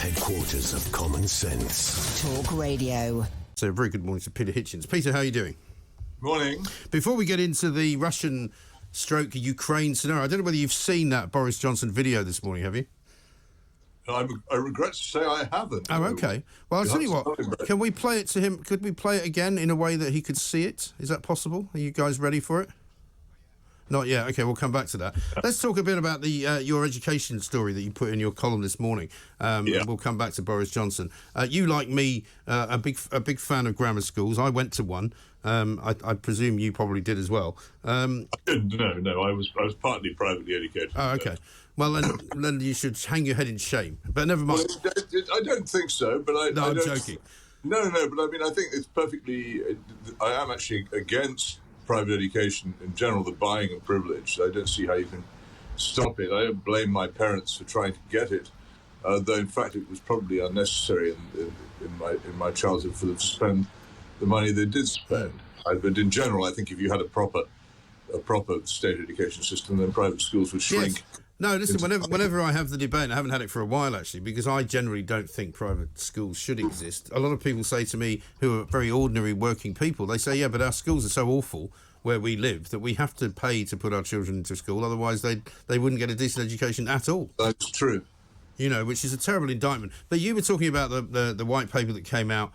headquarters of common sense. Talk Radio. So a very good morning to Peter Hitchens. Peter, how are you doing? Morning. Before we get into the Russian/Ukraine scenario, I don't know whether you've seen that Boris Johnson video this morning, have you? I regret to say I haven't. Oh, okay. Well, I'll tell you what, can we play it to him? Could we play it again in a way that he could see it? Is that possible? Are you guys ready for it? Not yet. Okay, we'll come back to that. Let's talk a bit about the your education story that you put in your column this morning. We'll come back to Boris Johnson. You, like me, a big fan of grammar schools. I went to one. I presume you probably did as well. No. I was partly privately educated. Oh, okay. Well, then you should hang your head in shame. But never mind. Well, I don't think so. But I'm joking. No. But I mean, I think it's perfectly. I am actually against private education in general, the buying of privilege. I don't see how you can stop it. I don't blame my parents for trying to get it, though in fact it was probably unnecessary in my childhood for them to spend the money they did spend. But in general, I think if you had a proper state education system, then private schools would shrink. Yes. No, listen, whenever I have the debate, and I haven't had it for a while actually, because I generally don't think private schools should exist. A lot of people say to me, who are very ordinary working people, they say, yeah, but our schools are so awful where we live that we have to pay to put our children into school, otherwise they wouldn't get a decent education at all. That's true. You know, which is a terrible indictment. But you were talking about the white paper that came out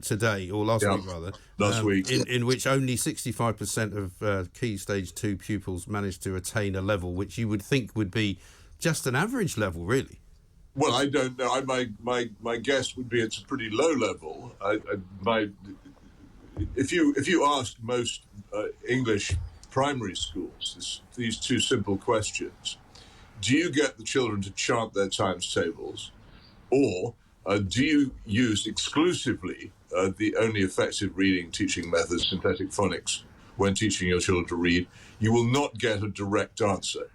today, or last week rather. Last week. In which only 65% of Key Stage 2 pupils managed to attain a level which you would think would be just an average level, really. Well, I don't know. My guess would be it's a pretty low level. If you ask most English primary schools these two simple questions: do you get the children to chant their times tables, or do you use exclusively the only effective reading teaching method, synthetic phonics, when teaching your children to read? You will not get a direct answer.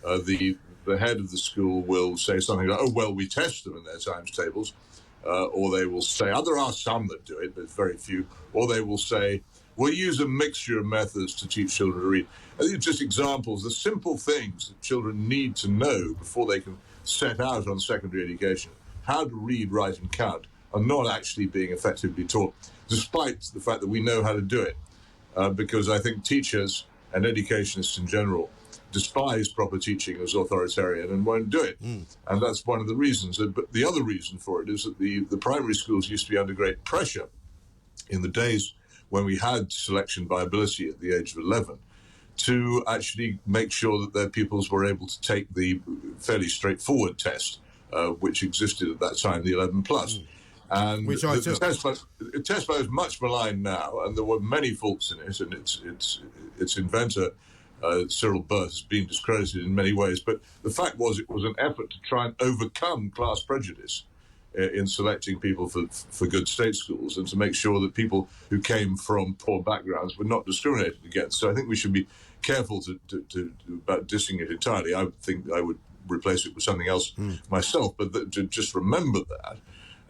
The head of the school will say something like, oh, well, we test them in their times tables, or they will say, there are some that do it, but very few, or they will say, we'll use a mixture of methods to teach children to read. I think just examples, the simple things that children need to know before they can set out on secondary education, how to read, write, and count, are not actually being effectively taught, despite the fact that we know how to do it. Because I think teachers and educationists in general despise proper teaching as authoritarian and won't do it. And that's one of the reasons. But the other reason for it is that the primary schools used to be under great pressure in the days when we had selection by ability at the age of 11, to actually make sure that their pupils were able to take the fairly straightforward test, which existed at that time, the 11 plus. And which I took. The test is much maligned now, and there were many faults in it, and its inventor, Cyril Birth, has been discredited in many ways. But the fact was, it was an effort to try and overcome class prejudice in selecting people for good state schools, and to make sure that people who came from poor backgrounds were not discriminated against. So I think we should be careful about dissing it entirely. I think I would replace it with something else myself, but to just remember that.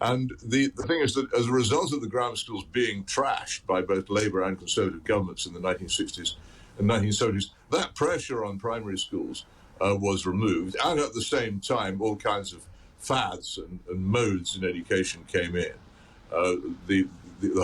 And the thing is that as a result of the grammar schools being trashed by both Labour and Conservative governments in the 1960s and 1970s, that pressure on primary schools was removed. And at the same time, all kinds of fads and modes in education came in. The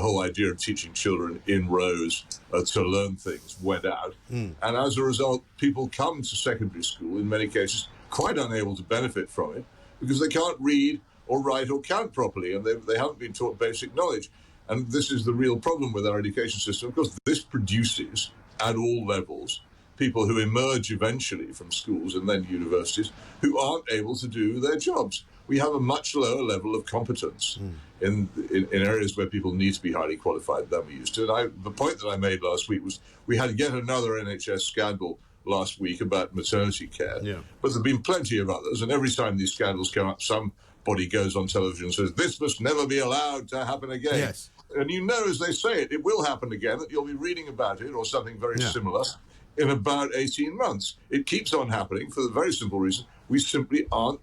whole idea of teaching children in rows to learn things went out. And as a result, people come to secondary school, in many cases, quite unable to benefit from it because they can't read or write or count properly, and they haven't been taught basic knowledge. And this is the real problem with our education system. Of course, this produces, at all levels, people who emerge eventually from schools and then universities who aren't able to do their jobs. We have a much lower level of competence in areas where people need to be highly qualified than we used to. And the point that I made last week was we had yet another NHS scandal last week about maternity care, but there have been plenty of others, and every time these scandals come up, somebody goes on television and says, this must never be allowed to happen again. Yes. And you know, as they say it will happen again, that you'll be reading about it or something very similar in about 18 months. It keeps on happening for the very simple reason we simply aren't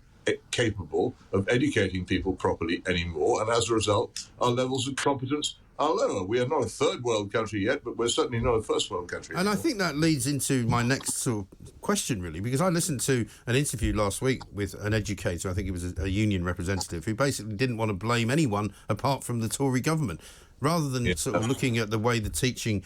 capable of educating people properly anymore, and as a result, our levels of competence are lower. We are not a third world country yet, but we're certainly not a first world country And anymore. I think that leads into my next sort of question, really, because I listened to an interview last week with an educator, I think it was a union representative, who basically didn't want to blame anyone apart from the Tory government. Rather than sort of looking at the way the teaching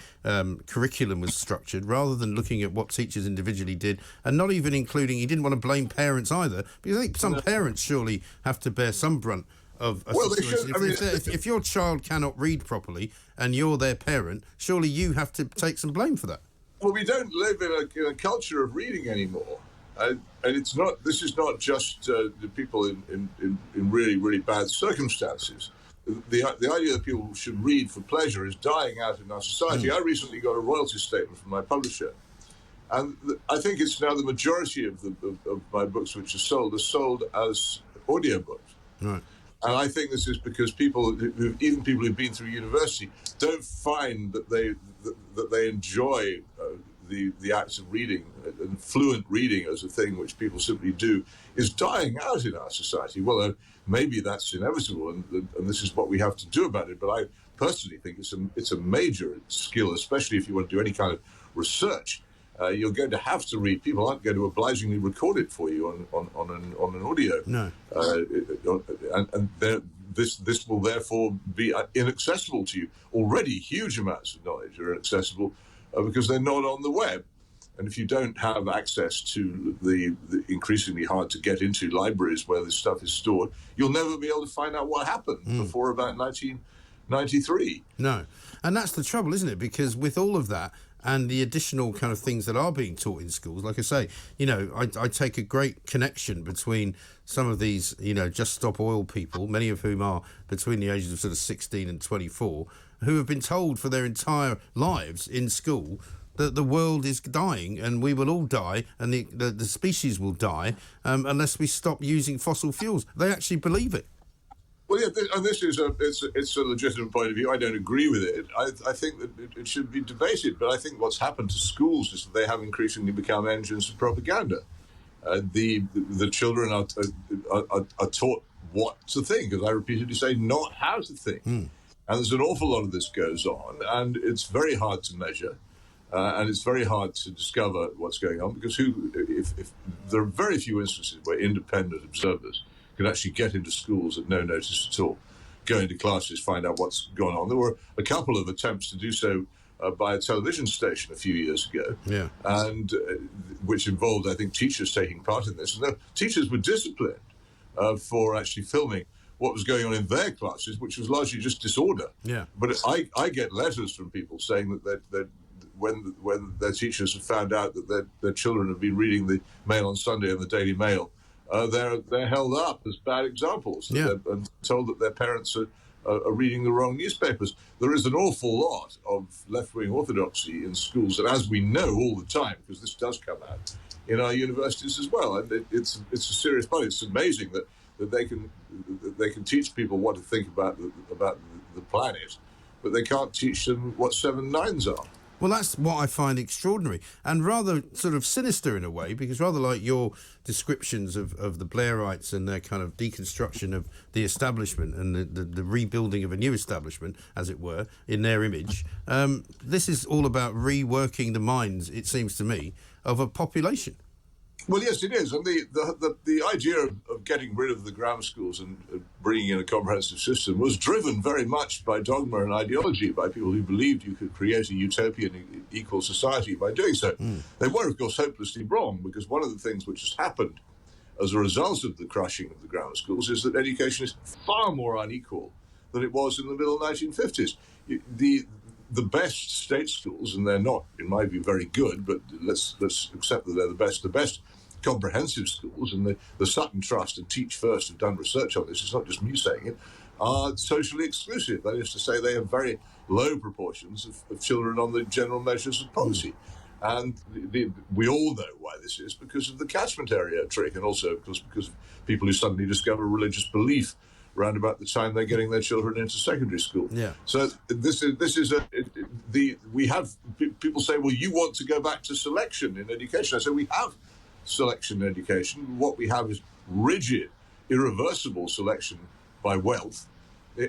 curriculum was structured, rather than looking at what teachers individually did, and not even including, he didn't want to blame parents either, because I think some parents surely have to bear some brunt of a situation. If your child cannot read properly and you're their parent, surely you have to take some blame for that. Well, we don't live in a culture of reading anymore. And it's not. This is not just the people in really, really bad circumstances. The idea that people should read for pleasure is dying out in our society. I recently got a royalty statement from my publisher, and I think it's now the majority of my books which are sold as audiobooks. Right. And I think this is because even people who've been through university, don't find that they enjoy the act of reading, and fluent reading as a thing which people simply do, is dying out in our society. Well, maybe that's inevitable, and this is what we have to do about it. But I personally think it's a major skill, especially if you want to do any kind of research. You're going to have to read. People aren't going to obligingly record it for you on an audio. No. This will therefore be inaccessible to you. Already, huge amounts of knowledge are inaccessible because they're not on the web. And if you don't have access to the increasingly hard to get into libraries where this stuff is stored, you'll never be able to find out what happened before about 1993. No. And that's the trouble, isn't it? Because with all of that, and the additional kind of things that are being taught in schools, like I say, I take a great connection between some of these, Just Stop Oil people, many of whom are between the ages of sort of 16 and 24, who have been told for their entire lives in school that the world is dying and we will all die and the species will die unless we stop using fossil fuels. They actually believe it. Well, yeah, and this is it's a legitimate point of view. I don't agree with it. I think that it should be debated, but I think what's happened to schools is that they have increasingly become engines of propaganda. The children are taught what to think, as I repeatedly say, not how to think. And there's an awful lot of this goes on, and it's very hard to measure, and it's very hard to discover what's going on, because if there are very few instances where independent observers can actually get into schools at no notice at all, go into classes, find out what's going on. There were a couple of attempts to do so by a television station a few years ago, and which involved, I think, teachers taking part in this. And the teachers were disciplined for actually filming what was going on in their classes, which was largely just disorder. Yeah. But I get letters from people saying that when their teachers have found out that their children have been reading the Mail on Sunday and the Daily Mail, they're held up as bad examples and told that their parents are reading the wrong newspapers. There is an awful lot of left-wing orthodoxy in schools, and as we know all the time, because this does come out in our universities as well, and it's a serious point. It's amazing that they can teach people what to think about the planet, but they can't teach them what 7 nines are. Well, that's what I find extraordinary and rather sort of sinister in a way, because rather like your descriptions of the Blairites and their kind of deconstruction of the establishment and the rebuilding of a new establishment, as it were, in their image, this is all about reworking the minds, it seems to me, of a population. Well, yes, it is. And the idea of getting rid of the grammar schools and bringing in a comprehensive system was driven very much by dogma and ideology, by people who believed you could create a utopian equal society by doing so. They were, of course, hopelessly wrong, because one of the things which has happened as a result of the crushing of the grammar schools is that education is far more unequal than it was in the middle 1950s. The best state schools, and they're not, in my view, very good, but let's accept that they're the best comprehensive schools, and the Sutton Trust and Teach First have done research on this, it's not just me saying it, are socially exclusive. That is to say, they have very low proportions of children on the general measures of policy. And we all know why this is, because of the catchment area trick, and also, of course, because of people who suddenly discover religious belief around about the time they're getting their children into secondary school. Yeah. So we have people say, well, you want to go back to selection in education. I say we have selection in education. What we have is rigid, irreversible selection by wealth,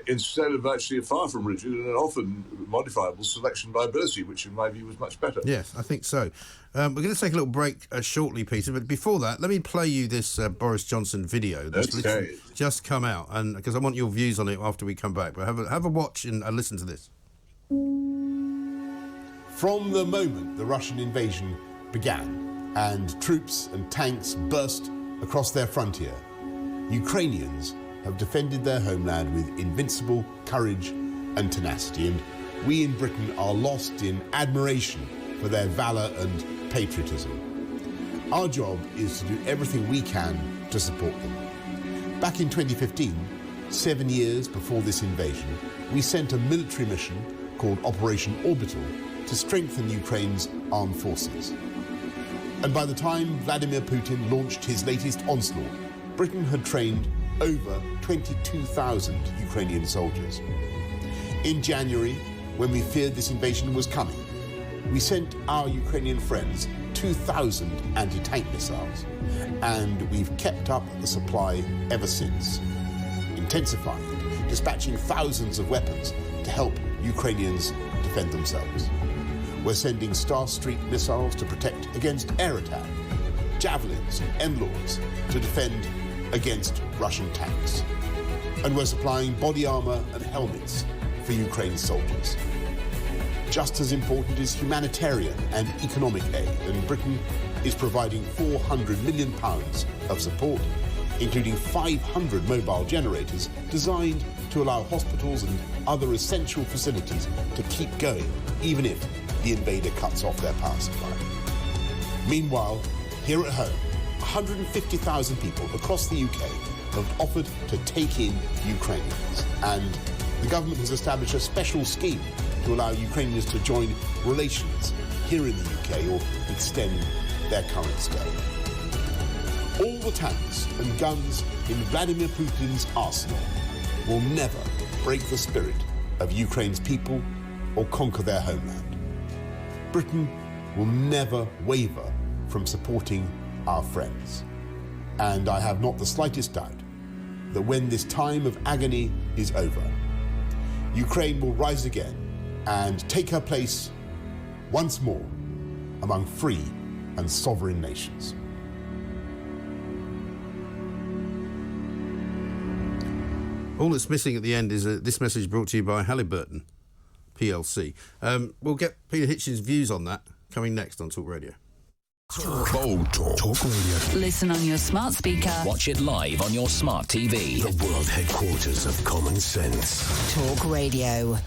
instead of actually a far from rigid and an often modifiable selection by ability, which in my view was much better. Yes, I think so. We're going to take a little break shortly, Peter, but before that, let me play you this Boris Johnson video that's just come out, and because I want your views on it after we come back. But have a watch and listen to this. From the moment the Russian invasion began and troops and tanks burst across their frontier, Ukrainians have defended their homeland with invincible courage and tenacity, and we in Britain are lost in admiration for their valour and patriotism. Our job is to do everything we can to support them. Back in 2015, 7 years before this invasion, we sent a military mission called Operation Orbital to strengthen Ukraine's armed forces. And by the time Vladimir Putin launched his latest onslaught, Britain had trained over 22,000 Ukrainian soldiers. In January, when we feared this invasion was coming, we sent our Ukrainian friends 2,000 anti-tank missiles, and we've kept up the supply ever since, intensifying it, dispatching thousands of weapons to help Ukrainians defend themselves. We're sending Star Street missiles to protect against air attack, javelins and M-Lords to defend against Russian tanks. And we're supplying body armour and helmets for Ukraine's soldiers. Just as important is humanitarian and economic aid, and Britain is providing £400 million of support, including 500 mobile generators designed to allow hospitals and other essential facilities to keep going, even if the invader cuts off their power supply. Meanwhile, here at home, 150,000 people across the UK have offered to take in Ukrainians, and the government has established a special scheme to allow Ukrainians to join relations here in the UK or extend their current stay. All the tanks and guns in Vladimir Putin's arsenal will never break the spirit of Ukraine's people or conquer their homeland. Britain will never waver from supporting our friends. And I have not the slightest doubt that when this time of agony is over, Ukraine will rise again and take her place once more among free and sovereign nations. All that's missing at the end is this message brought to you by Halliburton PLC. We'll get Peter Hitchens' views on that coming next on Talk Radio. Bold Talk. Talk Radio. Listen on your smart speaker. Watch it live on your smart TV. The world headquarters of common sense. Talk Radio.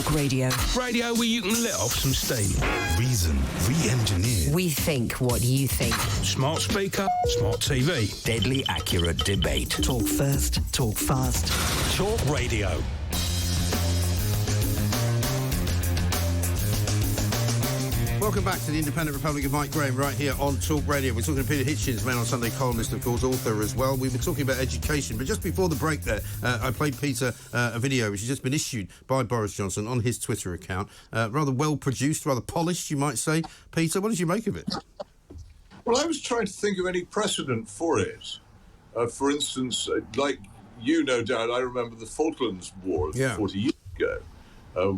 Talk Radio. Radio where you can let off some steam. Reason re-engineered. We think what you think. Smart speaker, smart TV. Deadly accurate debate. Talk first, talk fast. Talk Radio. Welcome back to the Independent Republic of Mike Graham right here on Talk Radio. We're talking to Peter Hitchens, Man on Sunday columnist, of course, author as well. We were talking about education, but just before the break there, I played Peter a video which has just been issued by Boris Johnson on his Twitter account. Rather well produced, rather polished, you might say. Peter, what did you make of it? Well, I was trying to think of any precedent for it. For instance, like you, no doubt, I remember the Falklands War 40 years ago.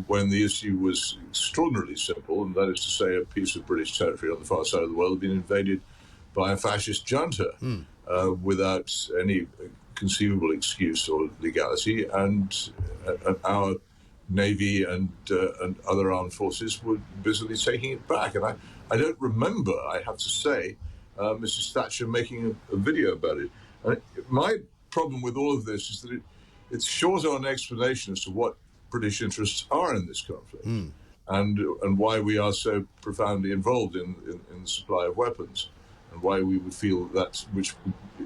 When the issue was extraordinarily simple, and that is to say a piece of British territory on the far side of the world had been invaded by a fascist junta without any conceivable excuse or legality, and our Navy and other armed forces were busily taking it back. And I don't remember, I have to say, Mrs. Thatcher making a video about it. And my problem with all of this is that it's short on explanation as to what British interests are in this conflict and why we are so profoundly involved in the supply of weapons, and why we would feel that,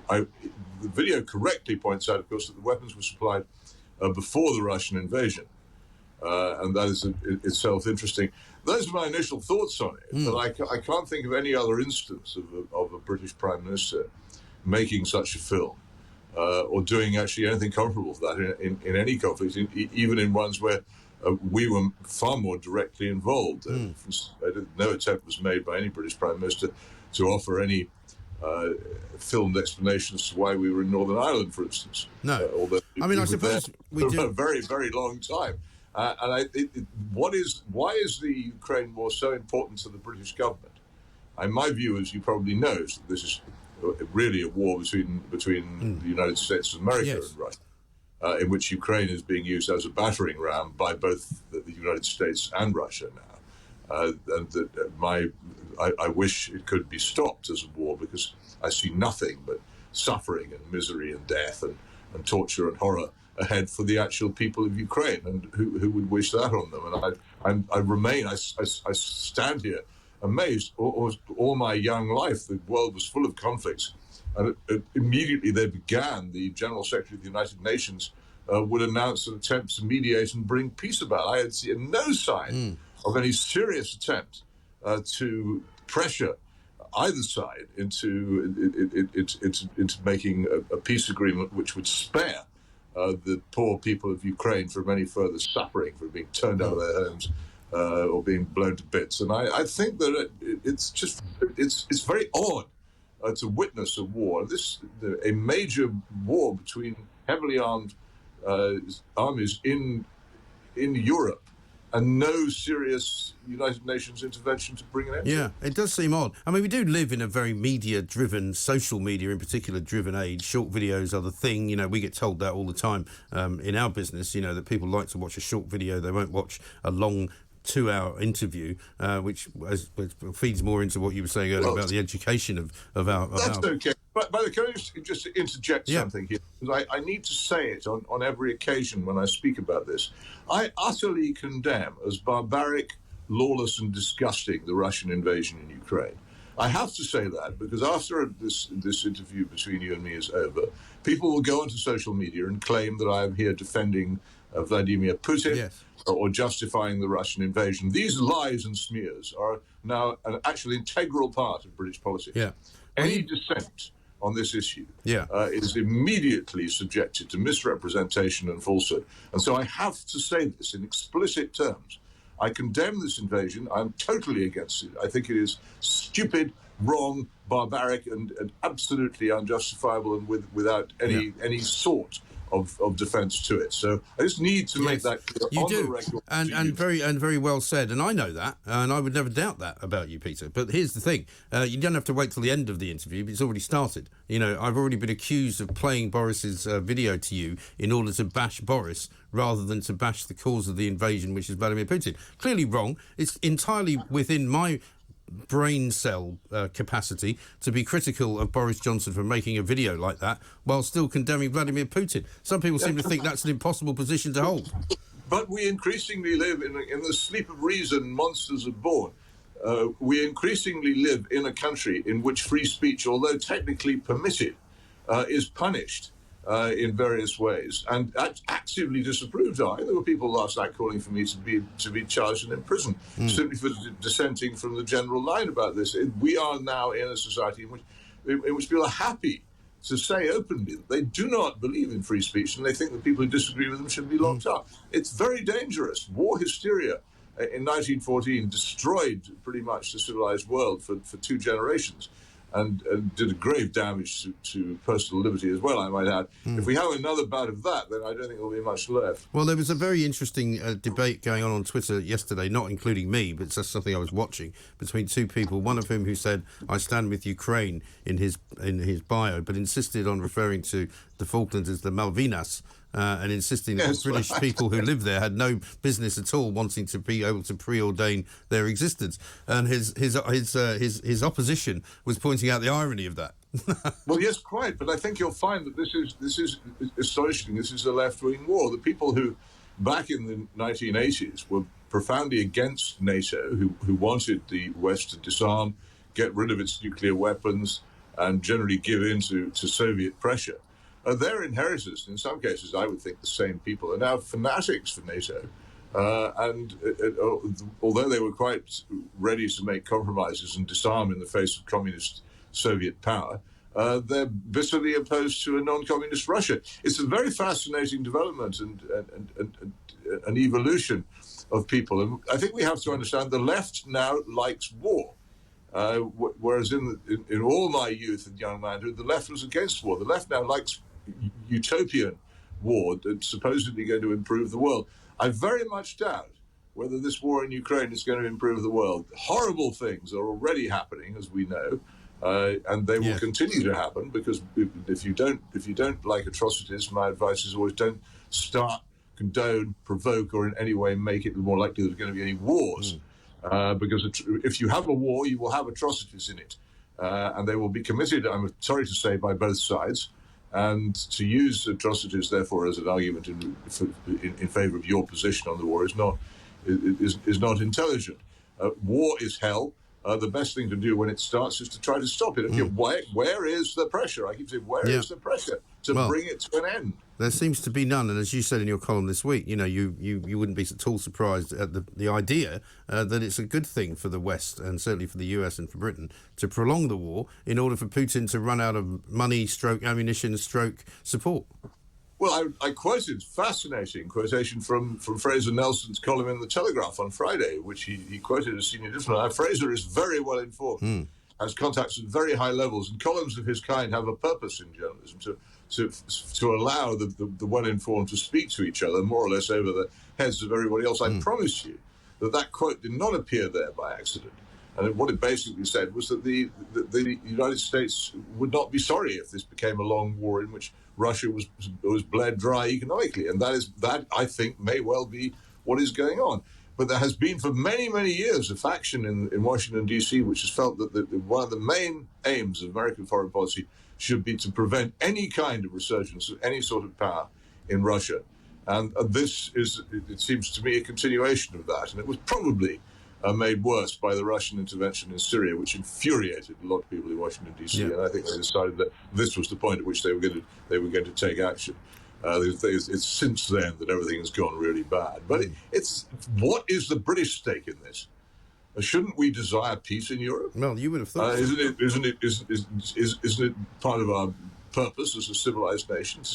the video correctly points out, of course, that the weapons were supplied before the Russian invasion, and that is itself interesting. Those are my initial thoughts on it, but I can't think of any other instance of a British Prime Minister making such a film. Or doing actually anything comparable to that in any conflict, even in ones where we were far more directly involved. No attempt was made by any British Prime Minister to offer any filmed explanations to why we were in Northern Ireland, for instance. No. Although I suppose we do. For a very, very long time. Why is the Ukraine war so important to the British government? And my view, as you probably know, is that this is really a war between the United States of America and Russia, in which Ukraine is being used as a battering ram by both the United States and Russia now. And that I wish it could be stopped as a war, because I see nothing but suffering and misery and death and torture and horror ahead for the actual people of Ukraine, and who would wish that on them. And I stand here amazed. All my young life, the world was full of conflicts, and immediately they began, the General Secretary of the United Nations would announce an attempt to mediate and bring peace about. I had seen no sign of any serious attempt to pressure either side into making a peace agreement which would spare the poor people of Ukraine from any further suffering, from being turned out of their homes or being blown to bits. And I think that it's very odd to witness a war, a major war between heavily armed armies in Europe, and no serious United Nations intervention to bring an end to it. Yeah, it does seem odd. I mean, we do live in a very media-driven, social media in particular, driven age. Short videos are the thing. You know, we get told that all the time in our business, you know, that people like to watch a short video. They won't watch a long 2-hour interview, which feeds more into what you were saying earlier about the education of our... That's okay. But can I just interject something here? Because I need to say it on every occasion when I speak about this. I utterly condemn as barbaric, lawless and disgusting the Russian invasion in Ukraine. I have to say that because after this interview between you and me is over, people will go onto social media and claim that I am here defending Vladimir Putin or justifying the Russian invasion. These lies and smears are now an actual integral part of British politics. Yeah. Any dissent on this issue is immediately subjected to misrepresentation and falsehood. And so I have to say this in explicit terms. I condemn this invasion. I'm totally against it. I think it is stupid, wrong, barbaric, and absolutely unjustifiable, and without any sort of defence to it. So I just need to make that clear the record. And very well said. And I know that, and I would never doubt that about you, Peter. But here's the thing. You don't have to wait till the end of the interview, but it's already started. You know, I've already been accused of playing Boris's video to you in order to bash Boris rather than to bash the cause of the invasion, which is Vladimir Putin. Clearly wrong. It's entirely within my brain cell capacity to be critical of Boris Johnson for making a video like that while still condemning Vladimir Putin. Some people seem to think that's an impossible position to hold. But we increasingly live in the sleep of reason, monsters are born. We increasingly live in a country in which free speech, although technically permitted, is punished in various ways and actively disapproved of. There were people last night calling for me to be charged and imprisoned simply for dissenting from the general line about this. We are now in a society in which people are happy to say openly that they do not believe in free speech and they think that people who disagree with them should be locked up. It's very dangerous. War hysteria in 1914 destroyed pretty much the civilized world for 2 generations and did a grave damage to personal liberty as well, I might add. If we have another bout of that, then I don't think there'll be much left. Well, there was a very interesting debate going on Twitter yesterday, not including me, but it's just something I was watching, between 2 people, one of whom who said, "I stand with Ukraine" in his bio, but insisted on referring to the Falklands as the Malvinas, and insisting that the British people who live there had no business at all wanting to be able to preordain their existence. And his opposition was pointing out the irony of that. Well, yes, quite. But I think you'll find that this is astonishing. This is a left-wing war. The people who, back in the 1980s, were profoundly against NATO, who wanted the West to disarm, get rid of its nuclear weapons, and generally give in to Soviet pressure. Their inheritors, in some cases, I would think the same people, are now fanatics for NATO. And although they were quite ready to make compromises and disarm in the face of communist Soviet power, they're bitterly opposed to a non-communist Russia. It's a very fascinating development and an evolution of people. And I think we have to understand the left now likes war. Whereas in all my youth and young manhood, the left was against war. The left now likes utopian war that's supposedly going to improve the world. I very much doubt whether this war in Ukraine is going to improve the world. Horrible things are already happening, as we know, and they will continue to happen, because if you don't like atrocities, my advice is always don't start, condone, provoke, or in any way make it more likely there's going to be any wars. Because if you have a war, you will have atrocities in it, and they will be committed, I'm sorry to say, by both sides. And to use atrocities, therefore, as an argument in favour of your position on the war is not intelligent. War is hell. The best thing to do when it starts is to try to stop it. Okay, where is the pressure? I keep saying, where is the pressure to bring it to an end? There seems to be none, and as you said in your column this week, you wouldn't be at all surprised at the idea that it's a good thing for the West, and certainly for the US and for Britain, to prolong the war in order for Putin to run out of money, ammunition, support. Well, I quoted fascinating quotation from Fraser Nelson's column in The Telegraph on Friday, which he quoted a senior diplomat. Fraser is very well informed, has contacts at very high levels, and columns of his kind have a purpose in journalism, to allow the well-informed to speak to each other more or less over the heads of everybody else. I promise you that quote did not appear there by accident. And what it basically said was that the United States would not be sorry if this became a long war in which Russia was bled dry economically. And that I think may well be what is going on. But there has been for many, many years a faction in Washington, D.C., which has felt that one of the main aims of American foreign policy should be to prevent any kind of resurgence of any sort of power in Russia. And this is, it seems to me, a continuation of that. And it was probably made worse by the Russian intervention in Syria, which infuriated a lot of people in Washington, D.C. And I think they decided that this was the point at which they were going to take action. It's since then that everything has gone really bad. But what is the British stake in this? Shouldn't we desire peace in Europe? Well, you would have thought. Isn't it part of our purpose as a civilized nation to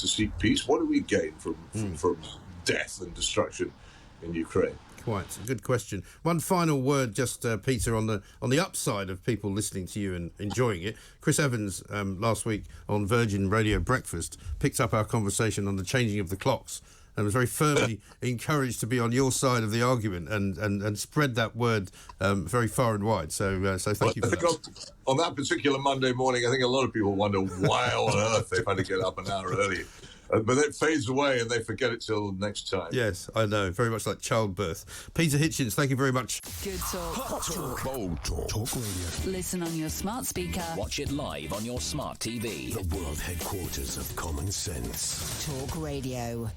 seek peace? What do we gain from death and destruction in Ukraine? Quite a good question. One final word, just Peter, on the upside of people listening to you and enjoying it. Chris Evans last week on Virgin Radio Breakfast picked up our conversation on the changing of the clocks and was very firmly encouraged to be on your side of the argument and spread that word very far and wide. So thank you for that. On that particular Monday morning, I think a lot of people wonder why on earth they've had to get up an hour early. But it fades away and they forget it till next time. Yes, I know. Very much like childbirth. Peter Hitchens, thank you very much. Good talk. Hot talk. Bold talk. Talk radio. Listen on your smart speaker. Watch it live on your smart TV. The world headquarters of common sense. Talk Radio.